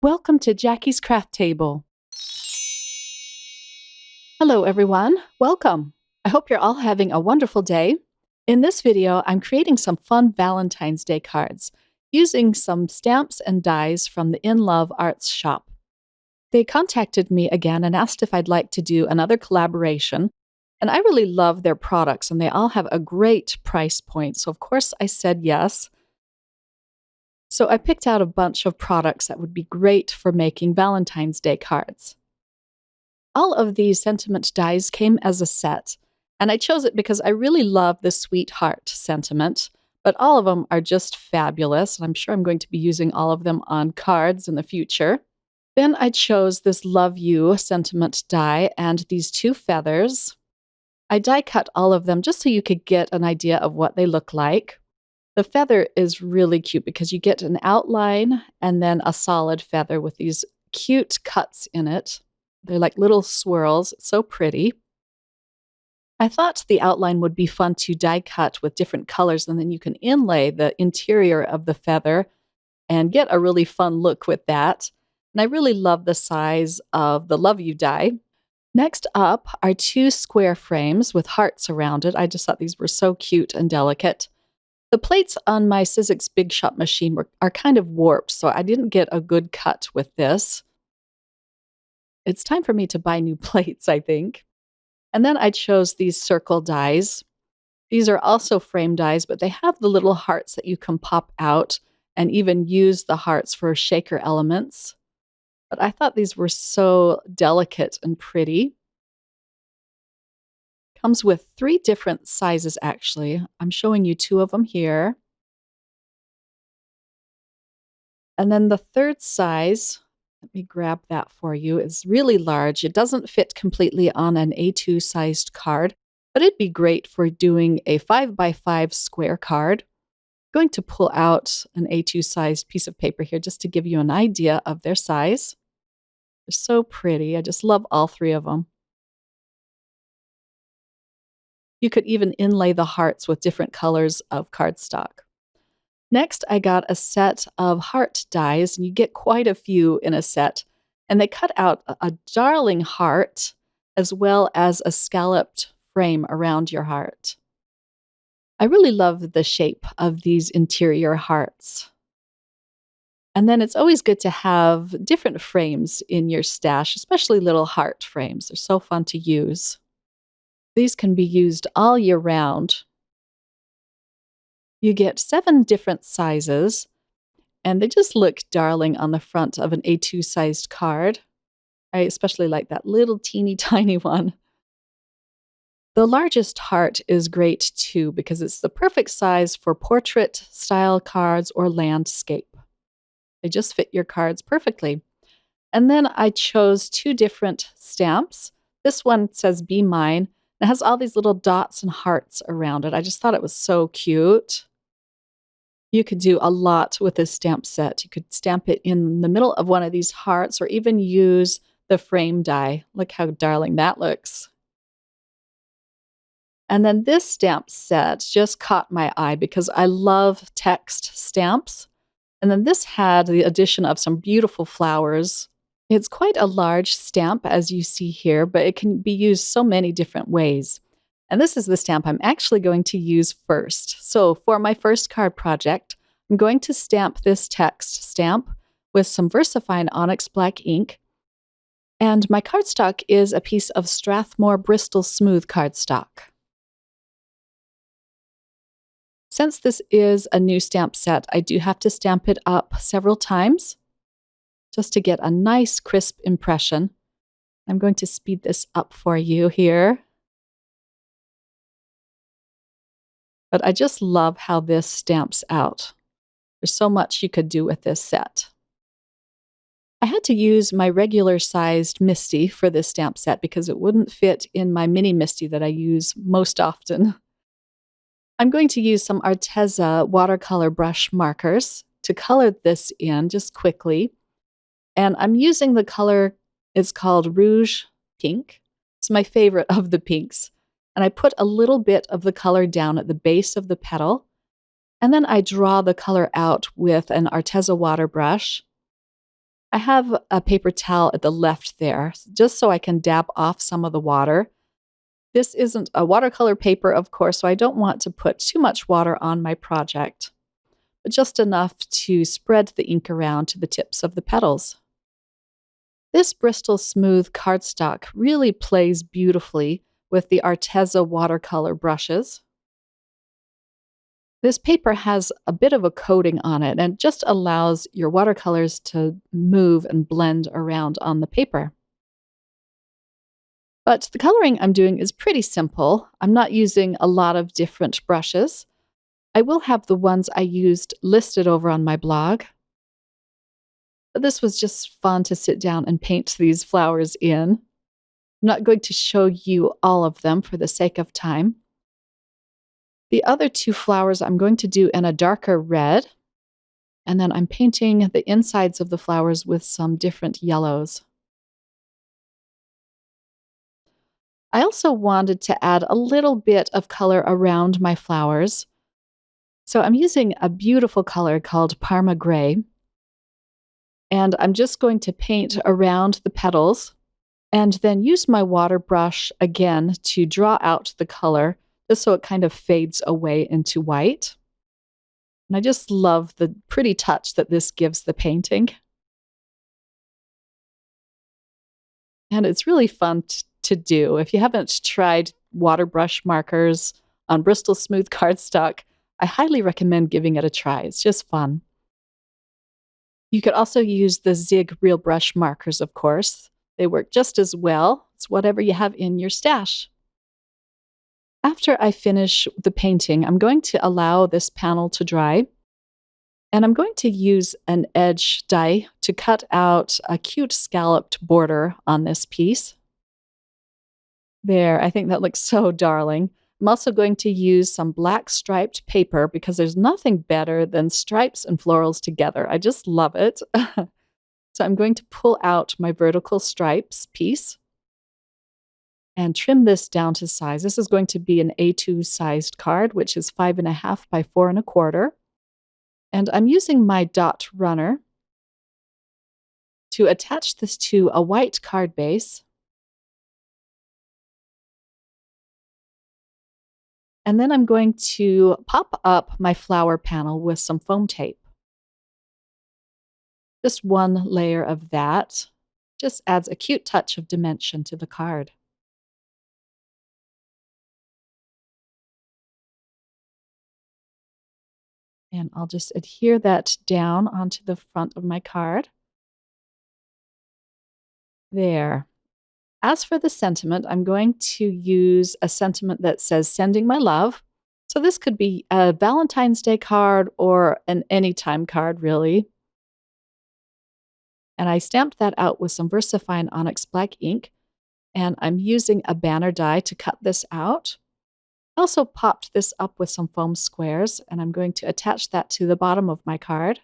Welcome to Jackie's Craft Table. Hello everyone, welcome. I hope you're all having a wonderful day. In this video, I'm creating some fun Valentine's Day cards using some stamps and dies from the In Love Arts shop. They contacted me again and asked if I'd like to do another collaboration, and I really love their products and they all have a great price point, so of course I said yes. So I picked out a bunch of products that would be great for making Valentine's Day cards. All of these sentiment dies came as a set, and I chose it because I really love the sweetheart sentiment, but all of them are just fabulous, and I'm sure I'm going to be using all of them on cards in the future. Then I chose this Love You sentiment die and these two feathers. I die cut all of them just so you could get an idea of what they look like. The feather is really cute because you get an outline and then a solid feather with these cute cuts in it. They're like little swirls. It's so pretty. I thought the outline would be fun to die cut with different colors, and then you can inlay the interior of the feather and get a really fun look with that. And I really love the size of the Love You die. Next up are two square frames with hearts around it. I just thought these were so cute and delicate. The plates on my Sizzix Big Shot machine are kind of warped, so I didn't get a good cut with this. It's time for me to buy new plates, I think. And then I chose these circle dies. These are also frame dies, but they have the little hearts that you can pop out and even use the hearts for shaker elements. But I thought these were so delicate and pretty. Comes with 3 different sizes, actually. I'm showing you 2 of them here. And then the third size, let me grab that for you, is really large. It doesn't fit completely on an A2 sized card, but it'd be great for doing a 5x5 square card. I'm going to pull out an A2 sized piece of paper here just to give you an idea of their size. They're so pretty. I just love all 3 of them. You could even inlay the hearts with different colors of cardstock. Next, I got a set of heart dies, and you get quite a few in a set. And they cut out a darling heart as well as a scalloped frame around your heart. I really love the shape of these interior hearts. And then it's always good to have different frames in your stash, especially little heart frames. They're so fun to use. These can be used all year round. You get 7 different sizes, and they just look darling on the front of an A2 sized card. I especially like that little teeny tiny one. The largest heart is great too because it's the perfect size for portrait style cards or landscape. They just fit your cards perfectly. And then I chose 2 different stamps. This one says Be Mine. It has all these little dots and hearts around it. I just thought it was so cute. You could do a lot with this stamp set. You could stamp it in the middle of one of these hearts or even use the frame die. Look how darling that looks. And then this stamp set just caught my eye because I love text stamps. And then this had the addition of some beautiful flowers. It's quite a large stamp, as you see here, but it can be used so many different ways. And this is the stamp I'm actually going to use first. So for my first card project, I'm going to stamp this text stamp with some VersaFine Onyx Black ink. And my cardstock is a piece of Strathmore Bristol Smooth cardstock. Since this is a new stamp set, I do have to stamp it up several times just to get a nice crisp impression. I'm going to speed this up for you here. But I just love how this stamps out. There's so much you could do with this set. I had to use my regular sized Misty for this stamp set because it wouldn't fit in my mini Misty that I use most often. I'm going to use some Arteza watercolor brush markers to color this in just quickly. And I'm using the color, it's called Rouge Pink. It's my favorite of the pinks. And I put a little bit of the color down at the base of the petal. And then I draw the color out with an Arteza water brush. I have a paper towel at the left there, just so I can dab off some of the water. This isn't a watercolor paper, of course, so I don't want to put too much water on my project, but just enough to spread the ink around to the tips of the petals. This Bristol Smooth cardstock really plays beautifully with the Arteza watercolor brushes. This paper has a bit of a coating on it and just allows your watercolors to move and blend around on the paper. But the coloring I'm doing is pretty simple. I'm not using a lot of different brushes. I will have the ones I used listed over on my blog. But this was just fun to sit down and paint these flowers in. I'm not going to show you all of them for the sake of time. The other two flowers I'm going to do in a darker red, and then I'm painting the insides of the flowers with some different yellows. I also wanted to add a little bit of color around my flowers. So I'm using a beautiful color called Parma Gray, and I'm just going to paint around the petals and then use my water brush again to draw out the color, just so it kind of fades away into white. And I just love the pretty touch that this gives the painting. And it's really fun to do. If you haven't tried water brush markers on Bristol Smooth cardstock, I highly recommend giving it a try. It's just fun. You could also use the Zig Real Brush markers, of course. They work just as well. It's whatever you have in your stash. After I finish the painting, I'm going to allow this panel to dry. And I'm going to use an edge die to cut out a cute scalloped border on this piece. There, I think that looks so darling. I'm also going to use some black striped paper because there's nothing better than stripes and florals together. I just love it. So I'm going to pull out my vertical stripes piece and trim this down to size. This is going to be an A2 sized card, which is 5.5 by 4.25. And I'm using my dot runner to attach this to a white card base. And then I'm going to pop up my flower panel with some foam tape. Just one layer of that just adds a cute touch of dimension to the card. And I'll just adhere that down onto the front of my card. There. As for the sentiment, I'm going to use a sentiment that says, "Sending my love." So this could be a Valentine's Day card or an anytime card, really. And I stamped that out with some VersaFine Onyx Black ink. And I'm using a banner die to cut this out. I also popped this up with some foam squares, and I'm going to attach that to the bottom of my card.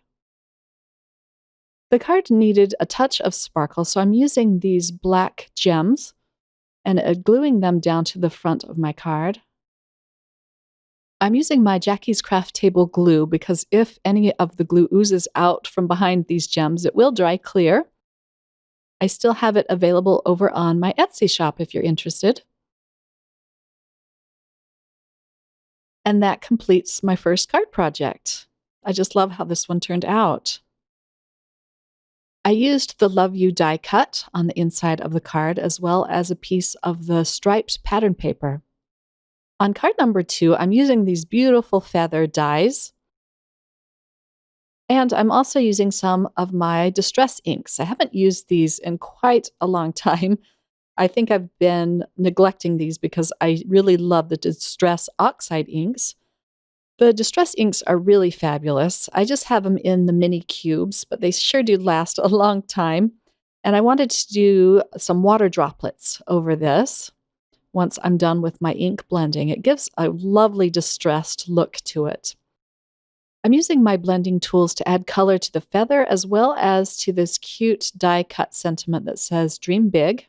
The card needed a touch of sparkle, so I'm using these black gems and gluing them down to the front of my card. I'm using my Jackie's Craft Table glue because if any of the glue oozes out from behind these gems, it will dry clear. I still have it available over on my Etsy shop if you're interested. And that completes my first card project. I just love how this one turned out. I used the Love You die cut on the inside of the card as well as a piece of the striped pattern paper. On card number 2, I'm using these beautiful feather dies. And I'm also using some of my distress inks. I haven't used these in quite a long time. I think I've been neglecting these because I really love the Distress Oxide inks. The Distress inks are really fabulous. I just have them in the mini cubes, but they sure do last a long time. And I wanted to do some water droplets over this once I'm done with my ink blending. It gives a lovely distressed look to it. I'm using my blending tools to add color to the feather as well as to this cute die cut sentiment that says "Dream Big."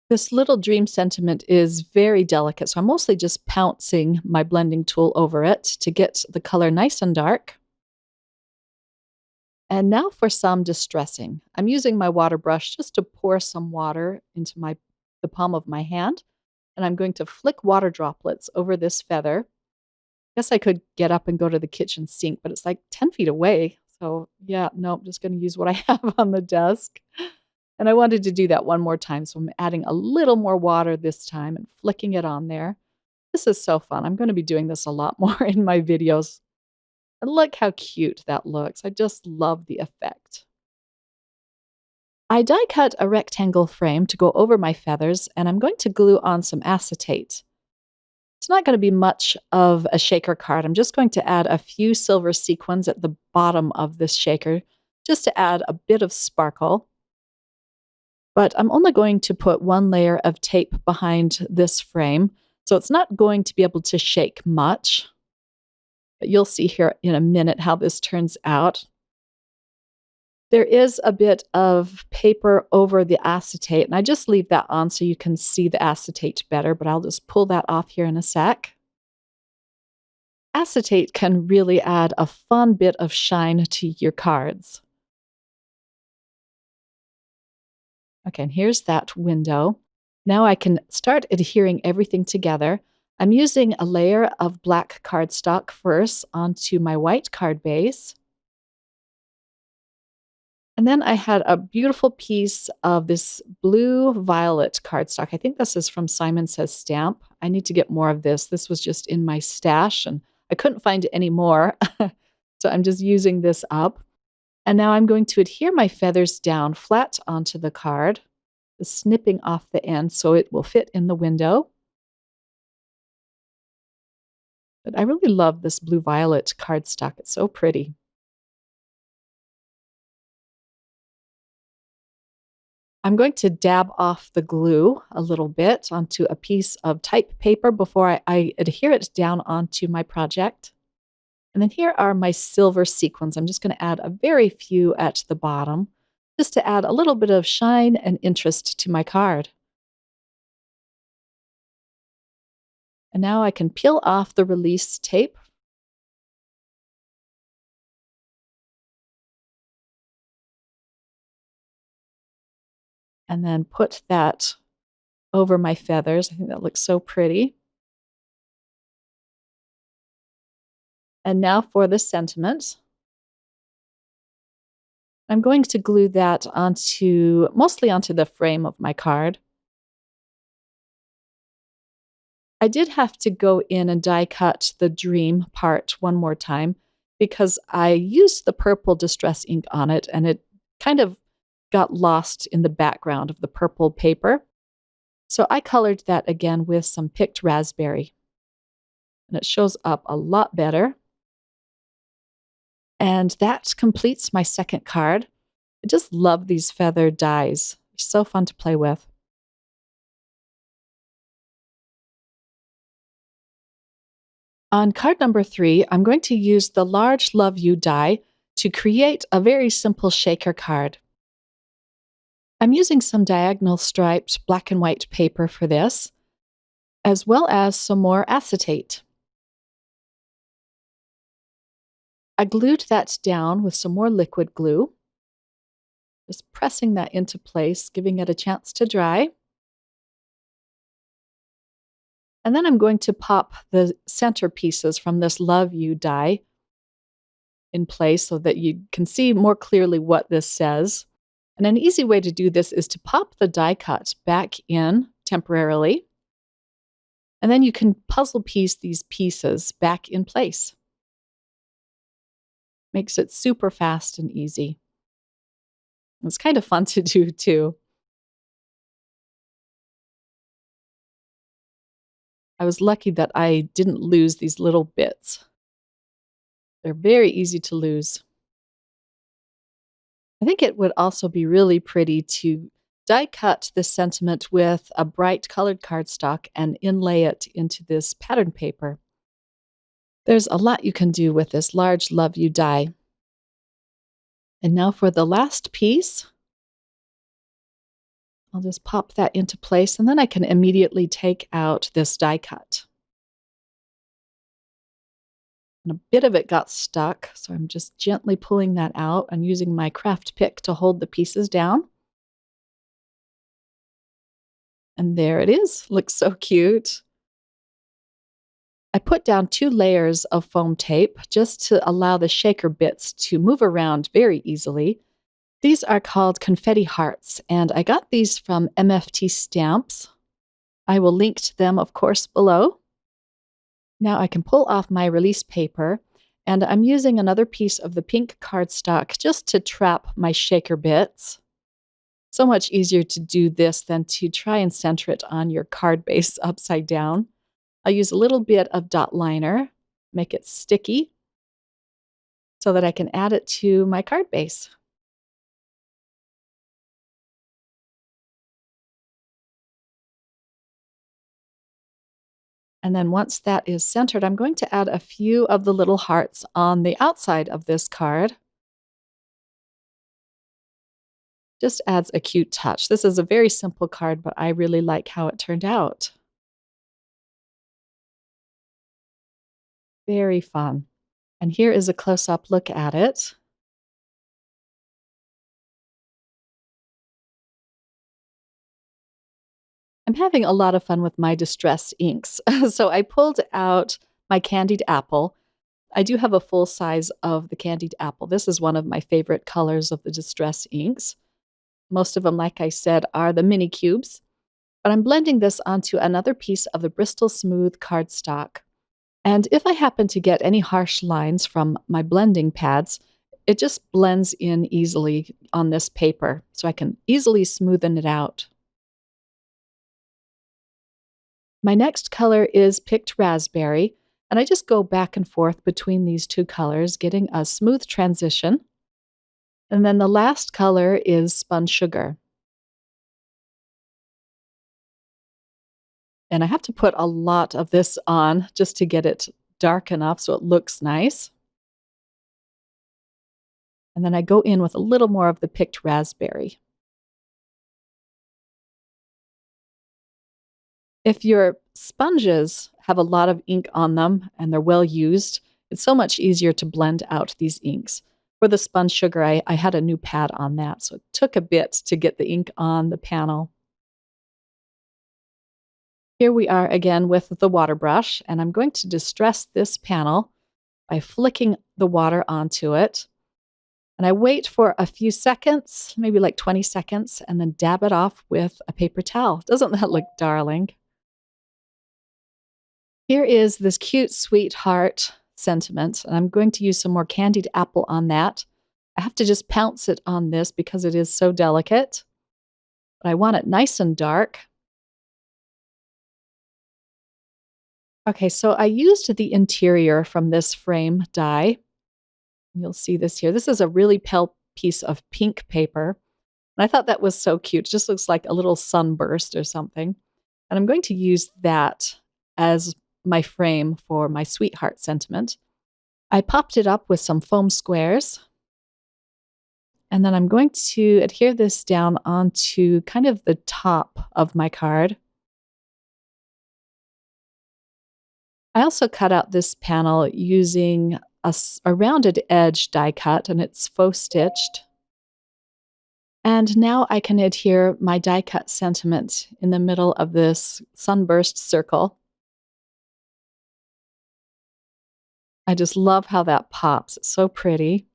This little dream sentiment is very delicate, so I'm mostly just pouncing my blending tool over it to get the color nice and dark. And now for some distressing. I'm using my water brush just to pour some water into the palm of my hand, and I'm going to flick water droplets over this feather. Guess I could get up and go to the kitchen sink, but it's like 10 feet away. So, yeah, no, I'm just going to use what I have on the desk. And I wanted to do that one more time, so I'm adding a little more water this time and flicking it on there. This is so fun. I'm going to be doing this a lot more in my videos. And look how cute that looks. I just love the effect. I die cut a rectangle frame to go over my feathers, and I'm going to glue on some acetate. It's not going to be much of a shaker card. I'm just going to add a few silver sequins at the bottom of this shaker just to add a bit of sparkle. But I'm only going to put one layer of tape behind this frame, so it's not going to be able to shake much. But you'll see here in a minute how this turns out. There is a bit of paper over the acetate, and I just leave that on so you can see the acetate better, but I'll just pull that off here in a sec. Acetate can really add a fun bit of shine to your cards. Okay, and here's that window. Now I can start adhering everything together. I'm using a layer of black cardstock first onto my white card base. And then I had a beautiful piece of this blue violet cardstock. I think this is from Simon Says Stamp. I need to get more of this. This was just in my stash and I couldn't find any more. So I'm just using this up. And now I'm going to adhere my feathers down flat onto the card, snipping off the end so it will fit in the window. But I really love this blue violet cardstock. It's so pretty. I'm going to dab off the glue a little bit onto a piece of type paper before I adhere it down onto my project. And then here are my silver sequins. I'm just going to add a very few at the bottom, just to add a little bit of shine and interest to my card. And now I can peel off the release tape. And then put that over my feathers. I think that looks so pretty. And now for the sentiment. I'm going to glue that mostly onto the frame of my card. I did have to go in and die cut the dream part one more time because I used the purple distress ink on it and it kind of got lost in the background of the purple paper. So I colored that again with some picked raspberry. And it shows up a lot better. And that completes my second card. I just love these feather dies. They're so fun to play with. On card number 3, I'm going to use the large Love You die to create a very simple shaker card. I'm using some diagonal striped black and white paper for this, as well as some more acetate. I glued that down with some more liquid glue, just pressing that into place, giving it a chance to dry. And then I'm going to pop the center pieces from this Love You die in place so that you can see more clearly what this says. And an easy way to do this is to pop the die cut back in temporarily. And then you can puzzle piece these pieces back in place. Makes it super fast and easy. It's kind of fun to do too. I was lucky that I didn't lose these little bits. They're very easy to lose. I think it would also be really pretty to die cut this sentiment with a bright colored cardstock and inlay it into this pattern paper. There's a lot you can do with this large Love You die. And now for the last piece. I'll just pop that into place and then I can immediately take out this die cut. and a bit of it got stuck, so I'm just gently pulling that out and using my craft pick to hold the pieces down. And there it is. Looks so cute. I put down 2 layers of foam tape just to allow the shaker bits to move around very easily. These are called confetti hearts, and I got these from MFT Stamps. I will link to them, of course, below. Now I can pull off my release paper, and I'm using another piece of the pink cardstock just to trap my shaker bits. So much easier to do this than to try and center it on your card base upside down. I'll use a little bit of dot liner, make it sticky, so that I can add it to my card base. And then once that is centered, I'm going to add a few of the little hearts on the outside of this card. Just adds a cute touch. This is a very simple card, but I really like how it turned out. Very fun. And here is a close-up look at it. I'm having a lot of fun with my distressed inks. So I pulled out my candied apple. I do have a full size of the candied apple. This is one of my favorite colors of the distress inks. Most of them, like I said, are the mini cubes. But I'm blending this onto another piece of the Bristol Smooth cardstock. And if I happen to get any harsh lines from my blending pads, it just blends in easily on this paper, so I can easily smoothen it out. My next color is picked raspberry, and I just go back and forth between these 2 colors, getting a smooth transition. And then the last color is spun sugar. And I have to put a lot of this on just to get it dark enough so it looks nice. And then I go in with a little more of the picked raspberry. If your sponges have a lot of ink on them and they're well used, it's so much easier to blend out these inks. For the spun sugar, I had a new pad on that, so it took a bit to get the ink on the panel. Here we are again with the water brush, and I'm going to distress this panel by flicking the water onto it. And I wait for a few seconds, maybe like 20 seconds, and then dab it off with a paper towel. Doesn't that look darling? Here is this cute sweetheart sentiment, and I'm going to use some more candied apple on that. I have to just pounce it on this because it is so delicate, but I want it nice and dark. Okay, so I used the interior from this frame die. You'll see this here. This is a really pale piece of pink paper, and I thought that was so cute. It just looks like a little sunburst or something. And I'm going to use that as my frame for my sweetheart sentiment. I popped it up with some foam squares, and then I'm going to adhere this down onto kind of the top of my card. I also cut out this panel using a rounded edge die cut, and it's faux stitched. And now I can adhere my die cut sentiment in the middle of this sunburst circle. I just love how that pops. It's so pretty.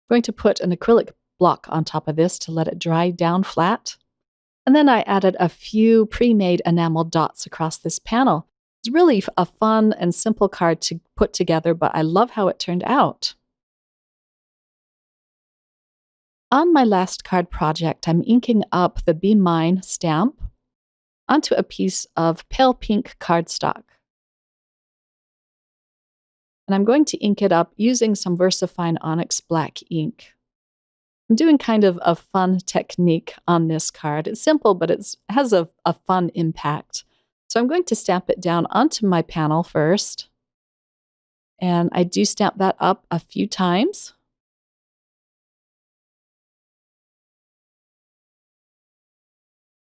I'm going to put an acrylic block on top of this to let it dry down flat. And then I added a few pre-made enamel dots across this panel. It's really a fun and simple card to put together, but I love how it turned out. On my last card project, I'm inking up the Be Mine stamp onto a piece of pale pink cardstock. And I'm going to ink it up using some VersaFine Onyx black ink. I'm doing kind of a fun technique on this card. It's simple, but it has a fun impact. So I'm going to stamp it down onto my panel first. And I do stamp that up a few times.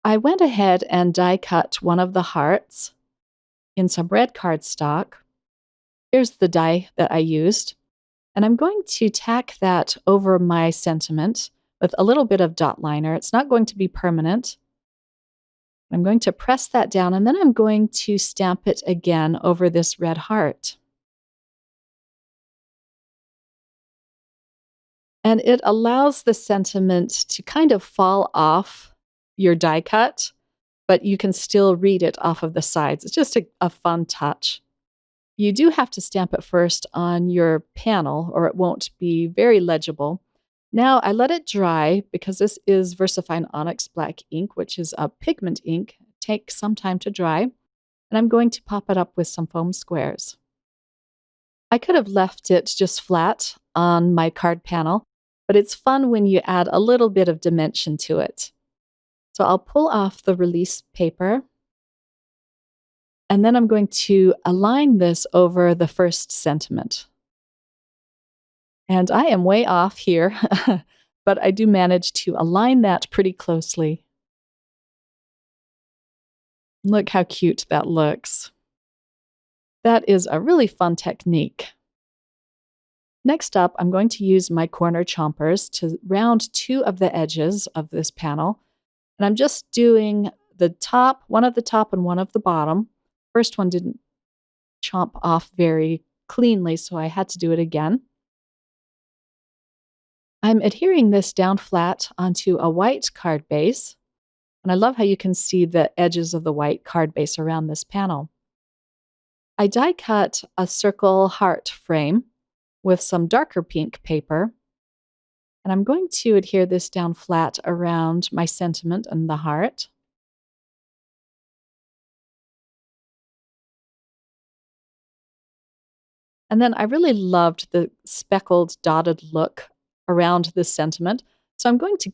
I went ahead and die cut one of the hearts in some red cardstock. Here's the die that I used. And I'm going to tack that over my sentiment with a little bit of dot liner. It's not going to be permanent. I'm going to press that down, and then I'm going to stamp it again over this red heart. And it allows the sentiment to kind of fall off your die cut, but you can still read it off of the sides. It's just a fun touch. You do have to stamp it first on your panel, or it won't be very legible. Now I let it dry because this is VersaFine Onyx Black ink, which is a pigment ink. It takes some time to dry, and I'm going to pop it up with some foam squares. I could have left it just flat on my card panel, but it's fun when you add a little bit of dimension to it. So I'll pull off the release paper, and then I'm going to align this over the first sentiment. And I am way off here, but I do manage to align that pretty closely. Look how cute that looks. That is a really fun technique. Next up, I'm going to use my corner chompers to round two of the edges of this panel. And I'm just doing the top, one at the top and one at the bottom. First one didn't chomp off very cleanly, so I had to do it again. I'm adhering this down flat onto a white card base. And I love how you can see the edges of the white card base around this panel. I die cut a circle heart frame with some darker pink paper. And I'm going to adhere this down flat around my sentiment and the heart. And then I really loved the speckled dotted look around this sentiment. So I'm going to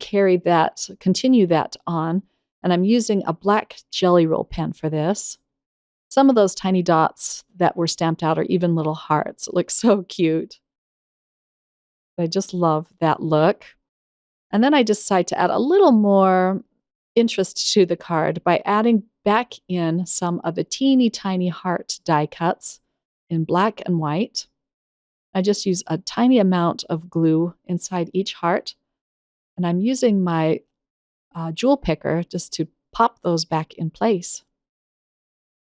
continue that on. And I'm using a black Jelly Roll pen for this. Some of those tiny dots that were stamped out are even little hearts. It looks so cute. I just love that look. And then I decide to add a little more interest to the card by adding back in some of the teeny tiny heart die cuts in black and white. I just use a tiny amount of glue inside each heart. And I'm using my jewel picker just to pop those back in place.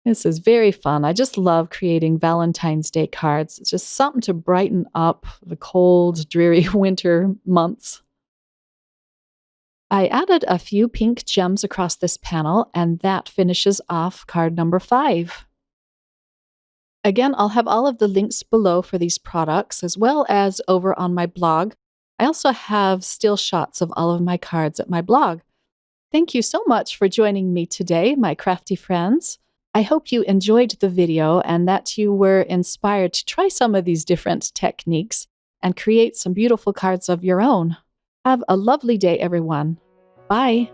This is very fun. I just love creating Valentine's Day cards. It's just something to brighten up the cold, dreary winter months. I added a few pink gems across this panel, and that finishes off card number 5. Again, I'll have all of the links below for these products, as well as over on my blog. I also have still shots of all of my cards at my blog. Thank you so much for joining me today, my crafty friends. I hope you enjoyed the video and that you were inspired to try some of these different techniques and create some beautiful cards of your own. Have a lovely day, everyone. Bye.